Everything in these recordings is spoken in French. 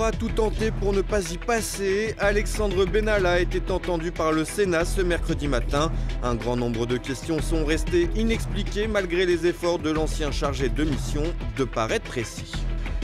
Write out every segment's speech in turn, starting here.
aura tout tenté pour ne pas y passer. Alexandre Benalla était entendu par le Sénat ce mercredi matin. Un grand nombre de questions sont restées inexpliquées malgré les efforts de l'ancien chargé de mission de paraître précis.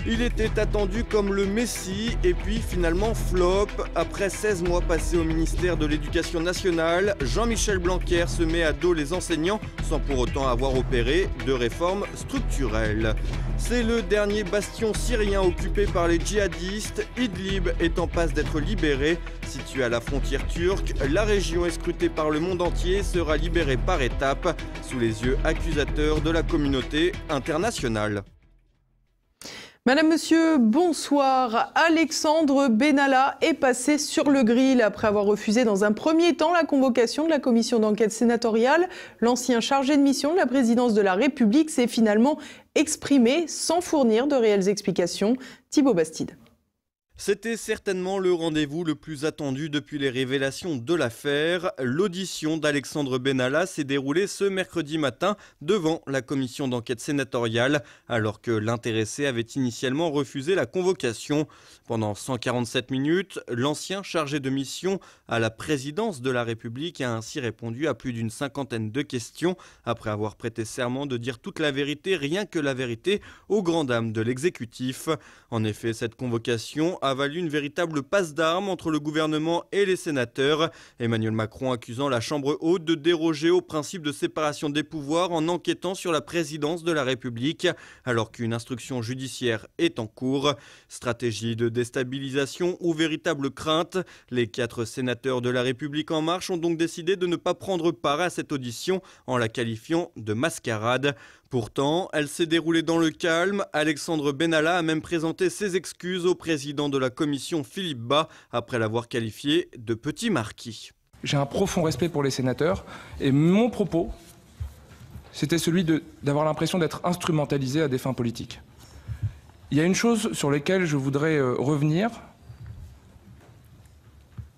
Il était attendu comme le Messie et puis finalement flop. Après 16 mois passés au ministère de l'Éducation nationale, Jean-Michel Blanquer se met à dos les enseignants sans pour autant avoir opéré de réformes structurelles. C'est le dernier bastion syrien occupé par les djihadistes. Idlib est en passe d'être libéré. Située à la frontière turque, la région est scrutée par le monde entier et sera libérée par étapes sous les yeux accusateurs de la communauté internationale. Madame, Monsieur, bonsoir. Alexandre Benalla est passé sur le grill après avoir refusé dans un premier temps la convocation de la commission d'enquête sénatoriale. L'ancien chargé de mission de la présidence de la République s'est finalement exprimé sans fournir de réelles explications. Thibaut Bastide. C'était certainement le rendez-vous le plus attendu depuis les révélations de l'affaire. L'audition d'Alexandre Benalla s'est déroulée ce mercredi matin devant la commission d'enquête sénatoriale, alors que l'intéressé avait initialement refusé la convocation. Pendant 147 minutes, l'ancien chargé de mission à la présidence de la République a ainsi répondu à plus d'une cinquantaine de questions, après avoir prêté serment de dire toute la vérité, rien que la vérité, aux grandes dames de l'exécutif. En effet, cette convocation a valu une véritable passe d'armes entre le gouvernement et les sénateurs. Emmanuel Macron accusant la Chambre haute de déroger au principe de séparation des pouvoirs en enquêtant sur la présidence de la République, alors qu'une instruction judiciaire est en cours. Stratégie de déstabilisation ou véritable crainte? Les 4 sénateurs de la République en marche ont donc décidé de ne pas prendre part à cette audition en la qualifiant de mascarade. Pourtant, elle s'est déroulée dans le calme. Alexandre Benalla a même présenté ses excuses au président de la commission Philippe Bas après l'avoir qualifié de petit marquis. J'ai un profond respect pour les sénateurs et mon propos, c'était celui d'avoir l'impression d'être instrumentalisé à des fins politiques. Il y a une chose sur laquelle je voudrais revenir.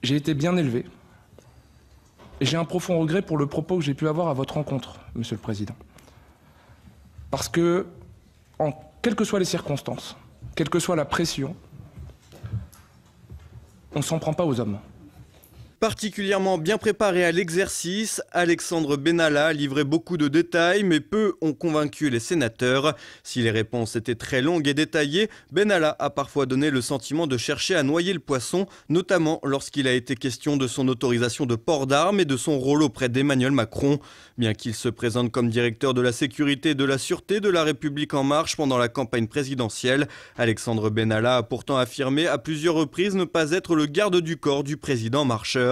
J'ai été bien élevé et j'ai un profond regret pour le propos que j'ai pu avoir à votre rencontre, Monsieur le Président. Parce que, quelles que soient les circonstances, quelle que soit la pression, on ne s'en prend pas aux hommes. Particulièrement bien préparé à l'exercice, Alexandre Benalla a livré beaucoup de détails, mais peu ont convaincu les sénateurs. Si les réponses étaient très longues et détaillées, Benalla a parfois donné le sentiment de chercher à noyer le poisson, notamment lorsqu'il a été question de son autorisation de port d'armes et de son rôle auprès d'Emmanuel Macron. Bien qu'il se présente comme directeur de la sécurité et de la sûreté de la République en marche pendant la campagne présidentielle, Alexandre Benalla a pourtant affirmé à plusieurs reprises ne pas être le garde du corps du président marcheur.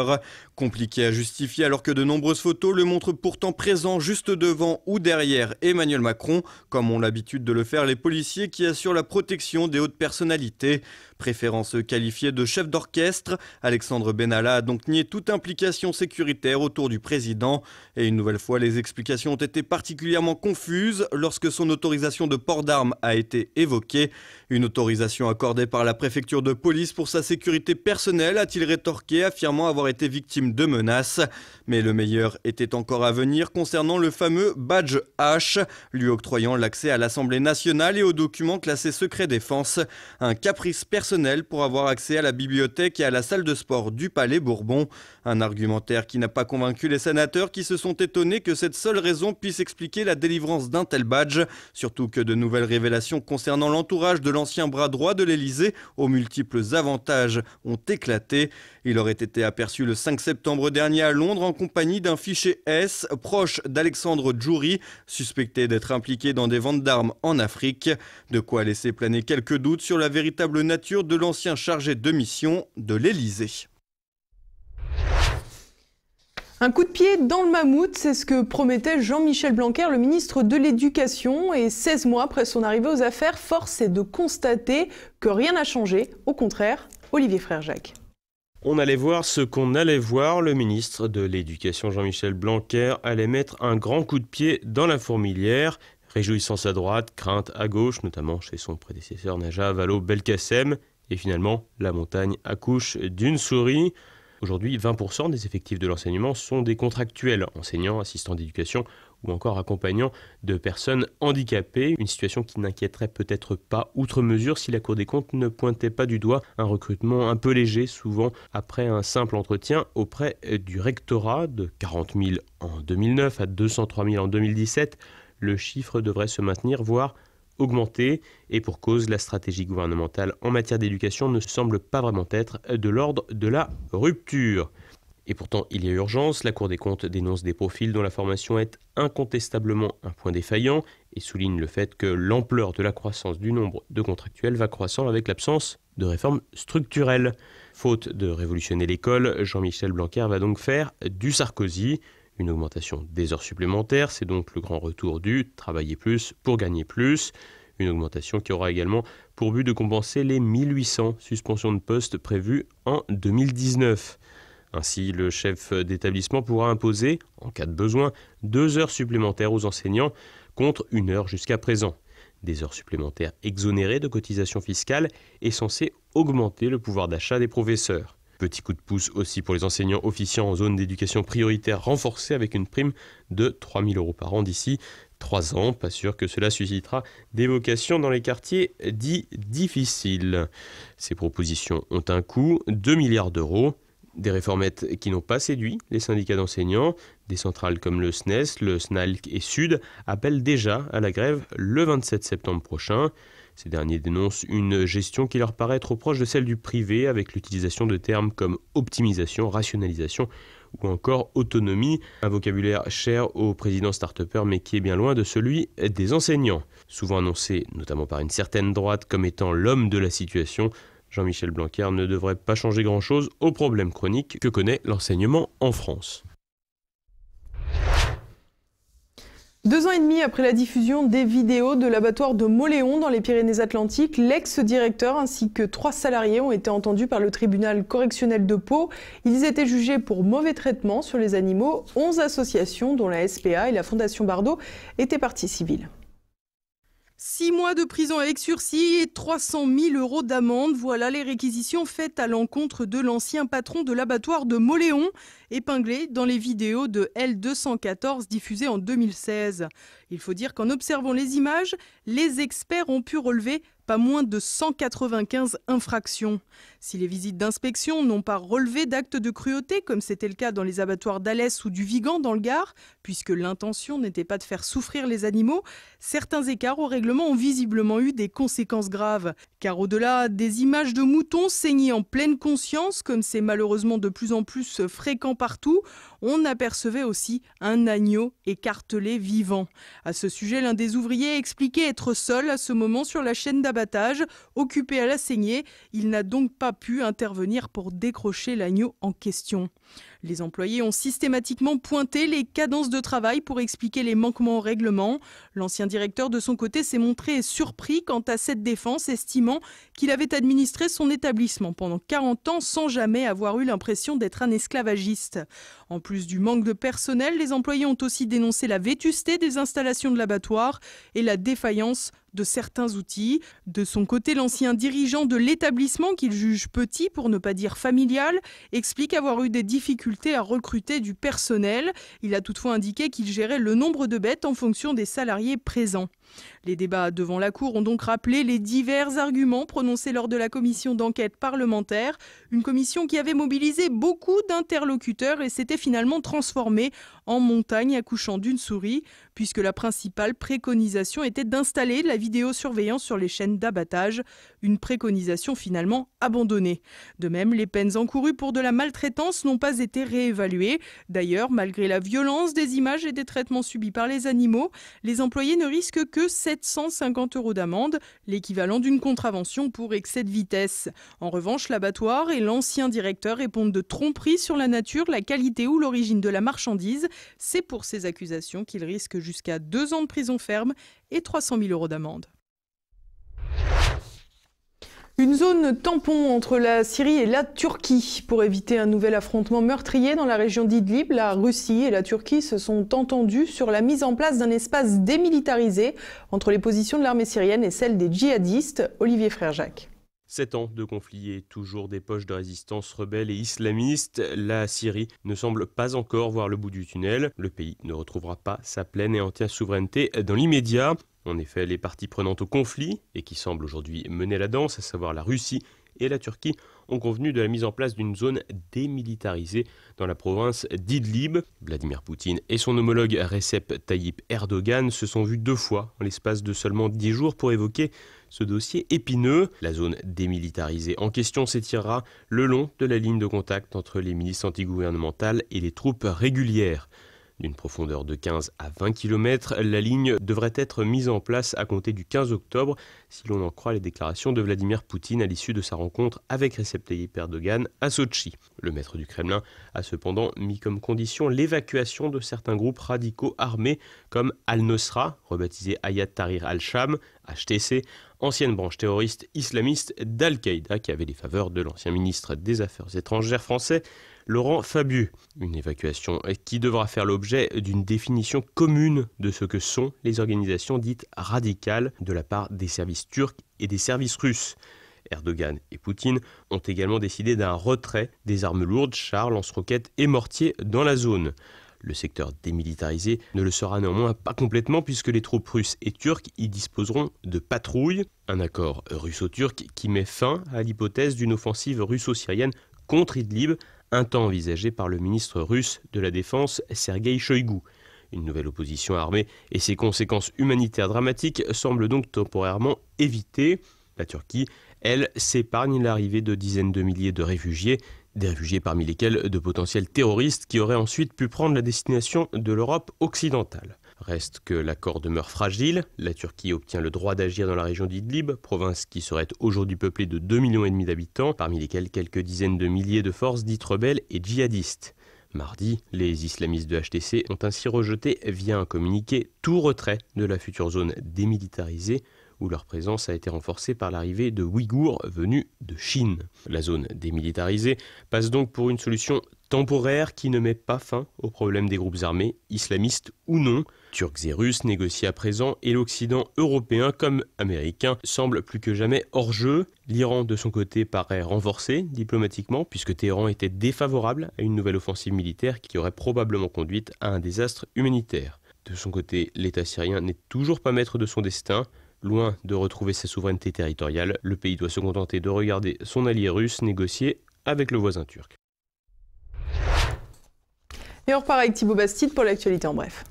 Compliqué à justifier alors que de nombreuses photos le montrent pourtant présent juste devant ou derrière Emmanuel Macron, comme ont l'habitude de le faire les policiers qui assurent la protection des hautes personnalités. Préférant se qualifier de chef d'orchestre, Alexandre Benalla a donc nié toute implication sécuritaire autour du président. Et une nouvelle fois, les explications ont été particulièrement confuses lorsque son autorisation de port d'armes a été évoquée. Une autorisation accordée par la préfecture de police pour sa sécurité personnelle, a-t-il rétorqué, affirmant avoir été victime de menaces. Mais le meilleur était encore à venir concernant le fameux badge H, lui octroyant l'accès à l'Assemblée nationale et aux documents classés secret défense. Un caprice personnel pour avoir accès à la bibliothèque et à la salle de sport du Palais Bourbon. Un argumentaire qui n'a pas convaincu les sénateurs qui se sont étonnés que cette seule raison puisse expliquer la délivrance d'un tel badge. Surtout que de nouvelles révélations concernant l'entourage de l'ancien bras droit de l'Élysée, aux multiples avantages, ont éclaté. Il aurait été aperçu le 5 septembre dernier à Londres en compagnie d'un fiché S proche d'Alexandre Djouri, suspecté d'être impliqué dans des ventes d'armes en Afrique. De quoi laisser planer quelques doutes sur la véritable nature de l'ancien chargé de mission de l'Élysée. Un coup de pied dans le mammouth, c'est ce que promettait Jean-Michel Blanquer, le ministre de l'Éducation. Et 16 mois après son arrivée aux affaires, force est de constater que rien n'a changé. Au contraire, Olivier Frère-Jacques. On allait voir ce qu'on allait voir. Le ministre de l'Éducation, Jean-Michel Blanquer, allait mettre un grand coup de pied dans la fourmilière. Réjouissance à droite, crainte à gauche, notamment chez son prédécesseur Najat Vallaud-Belkacem. Et finalement, la montagne accouche d'une souris. Aujourd'hui, 20% des effectifs de l'enseignement sont des contractuels, enseignants, assistants d'éducation ou encore accompagnant de personnes handicapées, une situation qui n'inquiéterait peut-être pas outre mesure si la Cour des comptes ne pointait pas du doigt un recrutement un peu léger, souvent après un simple entretien auprès du rectorat de 40 000 en 2009 à 203 000 en 2017. Le chiffre devrait se maintenir, voire augmenter, et pour cause, la stratégie gouvernementale en matière d'éducation ne semble pas vraiment être de l'ordre de la rupture. Et pourtant, il y a urgence. La Cour des comptes dénonce des profils dont la formation est incontestablement un point défaillant et souligne le fait que l'ampleur de la croissance du nombre de contractuels va croissant avec l'absence de réformes structurelles. Faute de révolutionner l'école, Jean-Michel Blanquer va donc faire du Sarkozy. Une augmentation des heures supplémentaires, c'est donc le grand retour du « travailler plus pour gagner plus ». Une augmentation qui aura également pour but de compenser les 1800 suspensions de postes prévues en 2019. Ainsi, le chef d'établissement pourra imposer, en cas de besoin, 2 heures supplémentaires aux enseignants contre 1 heure jusqu'à présent. Des heures supplémentaires exonérées de cotisations fiscales et censées augmenter le pouvoir d'achat des professeurs. Petit coup de pouce aussi pour les enseignants officiant en zone d'éducation prioritaire renforcée avec une prime de 3 000 € par an d'ici 3 ans. Pas sûr que cela suscitera des vocations dans les quartiers dits difficiles. Ces propositions ont un coût, 2 milliards d'euros. Des réformettes qui n'ont pas séduit les syndicats d'enseignants. Des centrales comme le SNES, le SNALC et SUD appellent déjà à la grève le 27 septembre prochain. Ces derniers dénoncent une gestion qui leur paraît trop proche de celle du privé, avec l'utilisation de termes comme optimisation, rationalisation ou encore autonomie, un vocabulaire cher au président start-upper mais qui est bien loin de celui des enseignants. Souvent annoncé, notamment par une certaine droite, comme étant l'homme de la situation, Jean-Michel Blanquer ne devrait pas changer grand-chose aux problèmes chroniques que connaît l'enseignement en France. 2 ans et demi après la diffusion des vidéos de l'abattoir de Mauléon dans les Pyrénées-Atlantiques, l'ex-directeur ainsi que 3 salariés ont été entendus par le tribunal correctionnel de Pau. Ils étaient jugés pour mauvais traitement sur les animaux. 11 associations, dont la SPA et la Fondation Bardot, étaient parties civiles. 6 mois de prison avec sursis et 300 000 € d'amende. Voilà les réquisitions faites à l'encontre de l'ancien patron de l'abattoir de Mauléon, épinglé dans les vidéos de L214 diffusées en 2016. Il faut dire qu'en observant les images, les experts ont pu relever pas moins de 195 infractions. Si les visites d'inspection n'ont pas relevé d'actes de cruauté, comme c'était le cas dans les abattoirs d'Alès ou du Vigan dans le Gard, puisque l'intention n'était pas de faire souffrir les animaux, certains écarts au règlement ont visiblement eu des conséquences graves. Car au-delà des images de moutons saignés en pleine conscience, comme c'est malheureusement de plus en plus fréquent partout, on apercevait aussi un agneau écartelé vivant. À ce sujet, l'un des ouvriers expliquait être seul à ce moment sur la chaîne d'abattage, occupé à la saignée. Il n'a donc pas pu intervenir pour décrocher l'agneau en question. Les employés ont systématiquement pointé les cadences de travail pour expliquer les manquements au règlement. L'ancien directeur, de son côté, s'est montré surpris quant à cette défense, estimant qu'il avait administré son établissement pendant 40 ans sans jamais avoir eu l'impression d'être un esclavagiste. En plus du manque de personnel, les employés ont aussi dénoncé la vétusté des installations de l'abattoir et la défaillance de certains outils. De son côté, l'ancien dirigeant de l'établissement, qu'il juge petit pour ne pas dire familial, explique avoir eu des difficultés à recruter du personnel. Il a toutefois indiqué qu'il gérait le nombre de bêtes en fonction des salariés présents. Les débats devant la Cour ont donc rappelé les divers arguments prononcés lors de la commission d'enquête parlementaire, une commission qui avait mobilisé beaucoup d'interlocuteurs et s'était finalement transformée en montagne accouchant d'une souris, puisque la principale préconisation était d'installer la vidéosurveillance sur les chaînes d'abattage, une préconisation finalement abandonnée. De même, les peines encourues pour de la maltraitance n'ont pas été réévaluées. D'ailleurs, malgré la violence des images et des traitements subis par les animaux, les employés ne risquent que 750 € d'amende, l'équivalent d'une contravention pour excès de vitesse. En revanche, l'abattoir et l'ancien directeur répondent de tromperie sur la nature, la qualité ou l'origine de la marchandise. C'est pour ces accusations qu'ils risquent jusqu'à 2 ans de prison ferme et 300 000 € d'amende. Une zone tampon entre la Syrie et la Turquie. Pour éviter un nouvel affrontement meurtrier dans la région d'Idlib, la Russie et la Turquie se sont entendus sur la mise en place d'un espace démilitarisé entre les positions de l'armée syrienne et celles des djihadistes. Olivier Frère-Jacques. 7 ans de conflit et toujours des poches de résistance rebelles et islamistes, la Syrie ne semble pas encore voir le bout du tunnel. Le pays ne retrouvera pas sa pleine et entière souveraineté dans l'immédiat. En effet, les parties prenantes au conflit, et qui semblent aujourd'hui mener la danse, à savoir la Russie et la Turquie, ont convenu de la mise en place d'une zone démilitarisée dans la province d'Idlib. Vladimir Poutine et son homologue Recep Tayyip Erdogan se sont vus 2 fois en l'espace de seulement 10 jours pour évoquer ce dossier épineux. La zone démilitarisée en question s'étirera le long de la ligne de contact entre les milices antigouvernementales et les troupes régulières. D'une profondeur de 15 à 20 km, la ligne devrait être mise en place à compter du 15 octobre, si l'on en croit les déclarations de Vladimir Poutine à l'issue de sa rencontre avec Recep Tayyip Erdogan à Sotchi. Le maître du Kremlin a cependant mis comme condition l'évacuation de certains groupes radicaux armés comme Al-Nosra, rebaptisé Hayat Tahrir al-Sham, HTC, ancienne branche terroriste islamiste d'Al-Qaïda qui avait les faveurs de l'ancien ministre des Affaires étrangères français, Laurent Fabius. Une évacuation qui devra faire l'objet d'une définition commune de ce que sont les organisations dites radicales de la part des services turcs et des services russes. Erdogan et Poutine ont également décidé d'un retrait des armes lourdes, chars, lance-roquettes et mortiers dans la zone. Le secteur démilitarisé ne le sera néanmoins pas complètement puisque les troupes russes et turques y disposeront de patrouilles. Un accord russo-turc qui met fin à l'hypothèse d'une offensive russo-syrienne contre Idlib, un temps envisagé par le ministre russe de la Défense Sergueï Shoïgou. Une nouvelle opposition armée et ses conséquences humanitaires dramatiques semblent donc temporairement évitées. La Turquie, elle, s'épargne l'arrivée de dizaines de milliers de réfugiés, des réfugiés parmi lesquels de potentiels terroristes qui auraient ensuite pu prendre la destination de l'Europe occidentale. Reste que l'accord demeure fragile. La Turquie obtient le droit d'agir dans la région d'Idlib, province qui serait aujourd'hui peuplée de 2,5 millions d'habitants, parmi lesquels quelques dizaines de milliers de forces dites rebelles et djihadistes. Mardi, les islamistes de HTC ont ainsi rejeté via un communiqué tout retrait de la future zone démilitarisée, où leur présence a été renforcée par l'arrivée de Ouïghours venus de Chine. La zone démilitarisée passe donc pour une solution temporaire qui ne met pas fin au problème des groupes armés, islamistes ou non. Turcs et Russes négocient à présent et l'Occident européen comme américain semble plus que jamais hors jeu. L'Iran de son côté paraît renforcé diplomatiquement puisque Téhéran était défavorable à une nouvelle offensive militaire qui aurait probablement conduit à un désastre humanitaire. De son côté, l'État syrien n'est toujours pas maître de son destin. Loin de retrouver sa souveraineté territoriale, le pays doit se contenter de regarder son allié russe négocier avec le voisin turc. Et on repart avec Thibaut Bastide pour l'actualité en bref.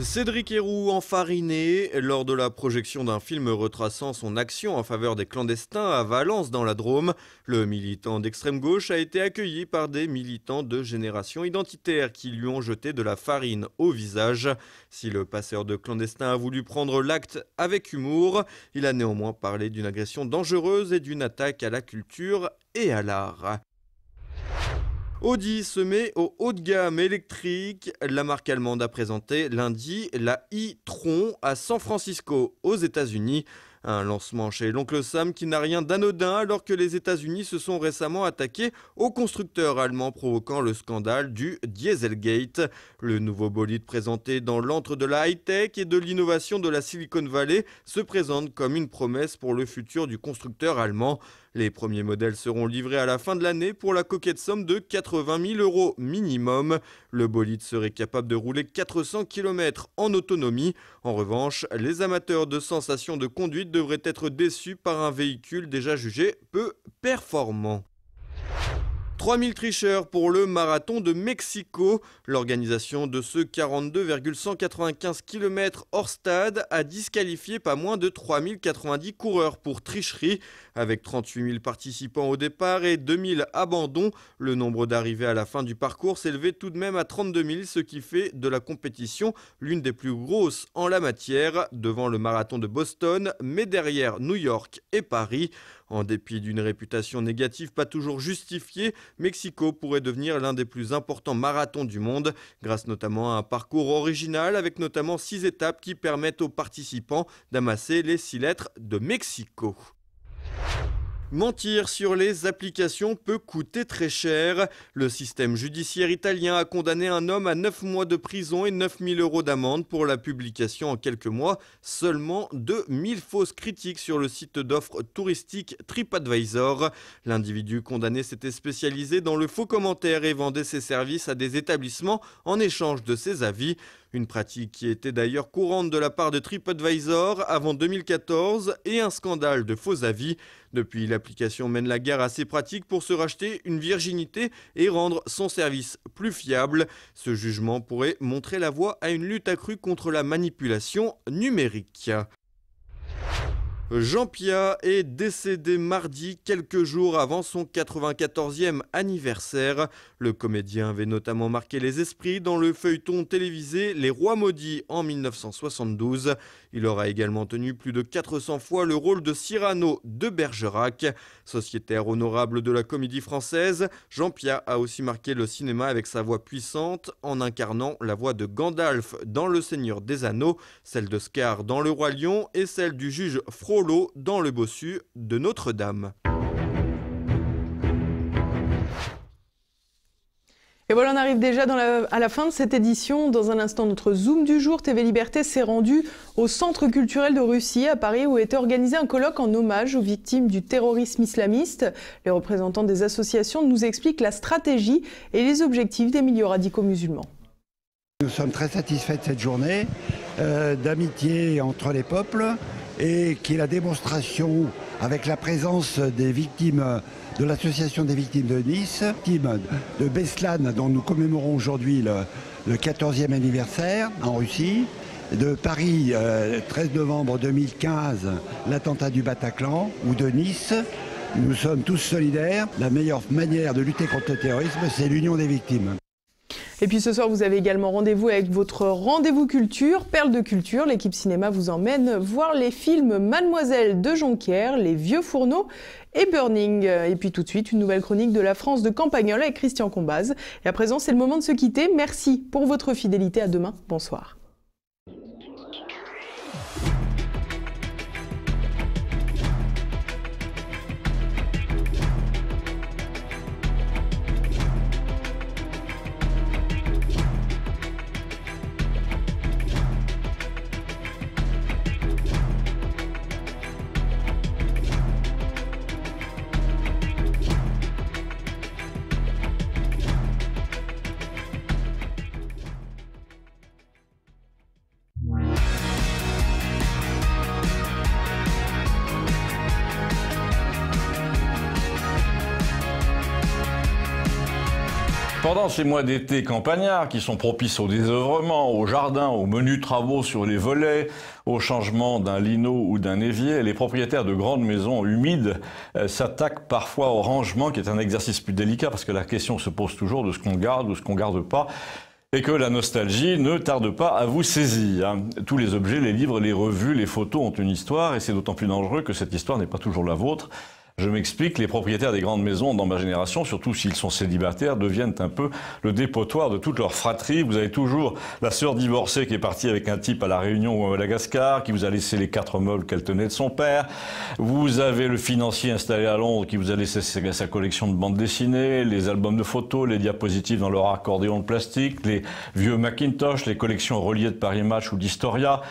Cédric Herrou enfariné lors de la projection d'un film retraçant son action en faveur des clandestins à Valence dans la Drôme. Le militant d'extrême gauche a été accueilli par des militants de Génération Identitaire qui lui ont jeté de la farine au visage. Si le passeur de clandestins a voulu prendre l'acte avec humour, il a néanmoins parlé d'une agression dangereuse et d'une attaque à la culture et à l'art. Audi se met au haut de gamme électrique. La marque allemande a présenté lundi la e-tron à San Francisco, aux États-Unis. Un lancement chez l'oncle Sam qui n'a rien d'anodin alors que les États-Unis se sont récemment attaqués aux constructeurs allemands provoquant le scandale du Dieselgate. Le nouveau bolide présenté dans l'antre de la high-tech et de l'innovation de la Silicon Valley se présente comme une promesse pour le futur du constructeur allemand. Les premiers modèles seront livrés à la fin de l'année pour la coquette somme de 80 000 € minimum. Le bolide serait capable de rouler 400 km en autonomie. En revanche, les amateurs de sensations de conduite devraient être déçus par un véhicule déjà jugé peu performant. 3000 tricheurs pour le marathon de Mexico. L'organisation de ce 42,195 km hors stade a disqualifié pas moins de 3090 coureurs pour tricherie. Avec 38 000 participants au départ et 2000 abandons, le nombre d'arrivées à la fin du parcours s'élevait tout de même à 32 000, ce qui fait de la compétition l'une des plus grosses en la matière, devant le marathon de Boston, mais derrière New York et Paris. En dépit d'une réputation négative pas toujours justifiée, Mexico pourrait devenir l'un des plus importants marathons du monde, grâce notamment à un parcours original avec notamment 6 étapes qui permettent aux participants d'amasser les 6 lettres de Mexico. Mentir sur les applications peut coûter très cher. Le système judiciaire italien a condamné un homme à 9 mois de prison et 9 000 € d'amende pour la publication en quelques mois seulement de 1000 fausses critiques sur le site d'offres touristiques TripAdvisor. L'individu condamné s'était spécialisé dans le faux commentaire et vendait ses services à des établissements en échange de ses avis. Une pratique qui était d'ailleurs courante de la part de TripAdvisor avant 2014 et un scandale de faux avis. Depuis, l'application mène la guerre à ses pratiques pour se racheter une virginité et rendre son service plus fiable. Ce jugement pourrait montrer la voie à une lutte accrue contre la manipulation numérique. Jean Piat est décédé mardi, quelques jours avant son 94e anniversaire. Le comédien avait notamment marqué les esprits dans le feuilleton télévisé Les Rois Maudits en 1972. Il aura également tenu plus de 400 fois le rôle de Cyrano de Bergerac. Sociétaire honorable de la comédie française, Jean Piat a aussi marqué le cinéma avec sa voix puissante en incarnant la voix de Gandalf dans Le Seigneur des Anneaux, celle de Scar dans Le Roi Lion et celle du juge Frollo dans Le Bossu de Notre-Dame. Et voilà, on arrive déjà à la fin de cette édition. Dans un instant, notre Zoom du jour, TV Liberté s'est rendu au Centre culturel de Russie à Paris où était organisé un colloque en hommage aux victimes du terrorisme islamiste. Les représentants des associations nous expliquent la stratégie et les objectifs des milieux radicaux musulmans. Nous sommes très satisfaits de cette journée d'amitié entre les peuples et qui est la démonstration avec la présence des victimes de l'association des victimes de Nice, victimes de Beslan dont nous commémorons aujourd'hui le 14e anniversaire en Russie, de Paris 13 novembre 2015, l'attentat du Bataclan ou de Nice. Nous sommes tous solidaires. La meilleure manière de lutter contre le terrorisme, c'est l'union des victimes. Et puis ce soir, vous avez également rendez-vous avec votre rendez-vous culture, Perle de culture. L'équipe cinéma vous emmène voir les films Mademoiselle de Jonquière, Les Vieux Fourneaux et Burning. Et puis tout de suite, une nouvelle chronique de la France de Campagnol avec Christian Combaz. Et à présent, c'est le moment de se quitter. Merci pour votre fidélité. À demain. Bonsoir. Pendant ces mois d'été campagnards qui sont propices au désœuvrement, au jardin, aux menus travaux sur les volets, au changement d'un lino ou d'un évier, les propriétaires de grandes maisons humides s'attaquent parfois au rangement, qui est un exercice plus délicat parce que la question se pose toujours de ce qu'on garde ou ce qu'on garde pas. Et que la nostalgie ne tarde pas à vous saisir. Tous les objets, les livres, les revues, les photos ont une histoire et c'est d'autant plus dangereux que cette histoire n'est pas toujours la vôtre. Je m'explique, les propriétaires des grandes maisons dans ma génération, surtout s'ils sont célibataires, deviennent un peu le dépotoir de toute leur fratrie. Vous avez toujours la sœur divorcée qui est partie avec un type à La Réunion ou à Madagascar, qui vous a laissé les 4 meubles qu'elle tenait de son père. Vous avez le financier installé à Londres qui vous a laissé sa collection de bandes dessinées, les albums de photos, les diapositives dans leur accordéon de plastique, les vieux Macintosh, les collections reliées de Paris Match ou d'Historia.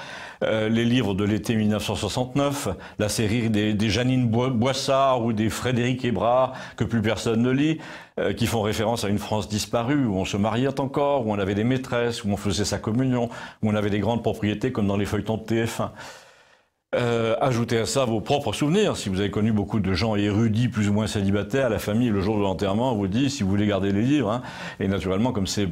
Les livres de l'été 1969, la série des Janine Boissard ou des Frédéric Hébrard que plus personne ne lit, qui font référence à une France disparue, où on se mariait encore, où on avait des maîtresses, où on faisait sa communion, où on avait des grandes propriétés comme dans les feuilletons de TF1. Ajoutez à ça vos propres souvenirs. Si vous avez connu beaucoup de gens érudits, plus ou moins célibataires, la famille, le jour de l'enterrement, vous dit si vous voulez garder les livres. Hein, et naturellement, comme c'est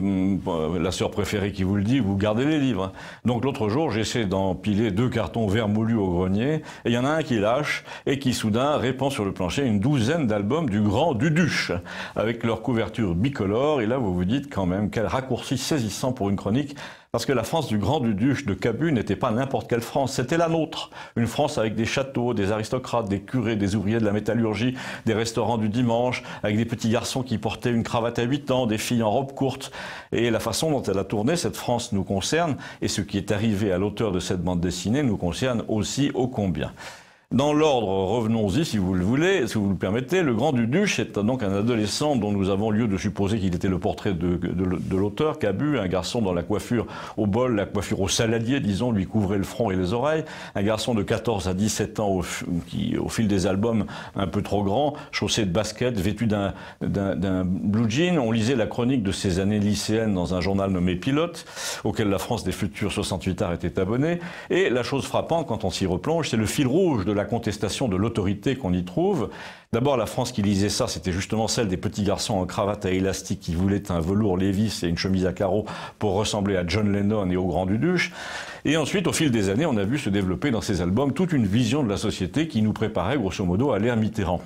la sœur préférée qui vous le dit, vous gardez les livres. Donc l'autre jour, j'essaie d'empiler 2 cartons vermoulus au grenier, et il y en a un qui lâche et qui soudain répand sur le plancher une douzaine d'albums du Grand Duduche, avec leur couverture bicolore. Et là, vous vous dites quand même quel raccourci saisissant pour une chronique. Parce que la France du Grand Duduche de Cabu n'était pas n'importe quelle France, c'était la nôtre. Une France avec des châteaux, des aristocrates, des curés, des ouvriers de la métallurgie, des restaurants du dimanche, avec des petits garçons qui portaient une cravate à 8 ans, des filles en robe courte. Et la façon dont elle a tourné, cette France nous concerne, et ce qui est arrivé à l'auteur de cette bande dessinée nous concerne aussi ô combien. Dans l'ordre, revenons-y si vous le voulez, si vous le permettez. Le Grand-Duduche est donc un adolescent dont nous avons lieu de supposer qu'il était le portrait de l'auteur, Cabu, un garçon dont la coiffure au bol, la coiffure au saladier, disons, lui couvrait le front et les oreilles. Un garçon de 14 à 17 ans qui, au fil des albums, un peu trop grand, chaussé de baskets, vêtu d'un blue jean. On lisait la chronique de ses années lycéennes dans un journal nommé Pilote, auquel la France des futurs 68 arts était abonnée. Et la chose frappante, quand on s'y replonge, c'est le fil rouge de la contestation de l'autorité qu'on y trouve. D'abord, la France qui lisait ça, c'était justement celle des petits garçons en cravate à élastique qui voulaient un velours Lévis et une chemise à carreaux pour ressembler à John Lennon et au Grand-Duduche. Et ensuite, au fil des années, on a vu se développer dans ces albums toute une vision de la société qui nous préparait grosso modo à l'ère Mitterrand.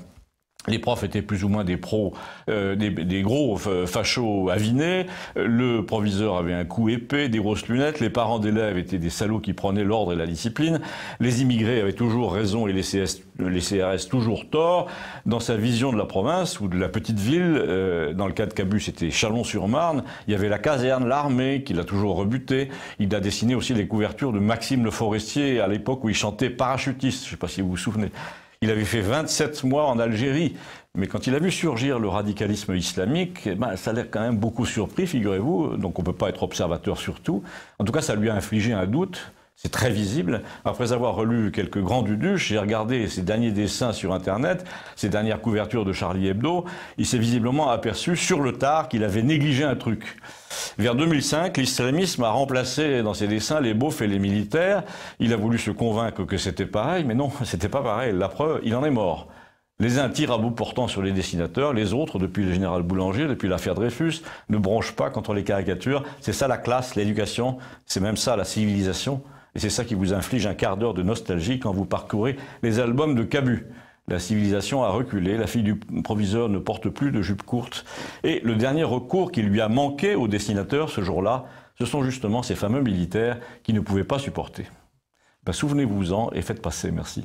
Les profs étaient plus ou moins des pros, des gros fachos avinés. Le proviseur avait un cou épais, des grosses lunettes. Les parents d'élèves étaient des salauds qui prenaient l'ordre et la discipline. Les immigrés avaient toujours raison et les CRS toujours tort. Dans sa vision de la province ou de la petite ville, dans le cas de Cabu, c'était Chalon-sur-Marne. Il y avait la caserne, l'armée, qu'il a toujours rebuté. Il a dessiné aussi les couvertures de Maxime Le Forestier à l'époque où il chantait parachutiste. Je ne sais pas si vous vous souvenez. Il avait fait 27 mois en Algérie, mais quand il a vu surgir le radicalisme islamique, ça l'a quand même beaucoup surpris, figurez-vous, donc on ne peut pas être observateur sur tout. En tout cas, ça lui a infligé un doute, c'est très visible. Après avoir relu quelques Grand-Duduche, j'ai regardé ses derniers dessins sur Internet, ses dernières couvertures de Charlie Hebdo, il s'est visiblement aperçu sur le tard qu'il avait négligé un truc. Vers 2005, l'islamisme a remplacé dans ses dessins les beaufs et les militaires. Il a voulu se convaincre que c'était pareil, mais non, c'était pas pareil. La preuve, il en est mort. Les uns tirent à bout portant sur les dessinateurs, les autres, depuis le général Boulanger, depuis l'affaire Dreyfus, ne bronchent pas contre les caricatures. C'est ça la classe, l'éducation, c'est même ça la civilisation. Et c'est ça qui vous inflige un quart d'heure de nostalgie quand vous parcourez les albums de Cabu. La civilisation a reculé, la fille du proviseur ne porte plus de jupe courte. Et le dernier recours qui lui a manqué au dessinateur ce jour-là, ce sont justement ces fameux militaires qui ne pouvaient pas supporter. Souvenez-vous-en et faites passer, merci.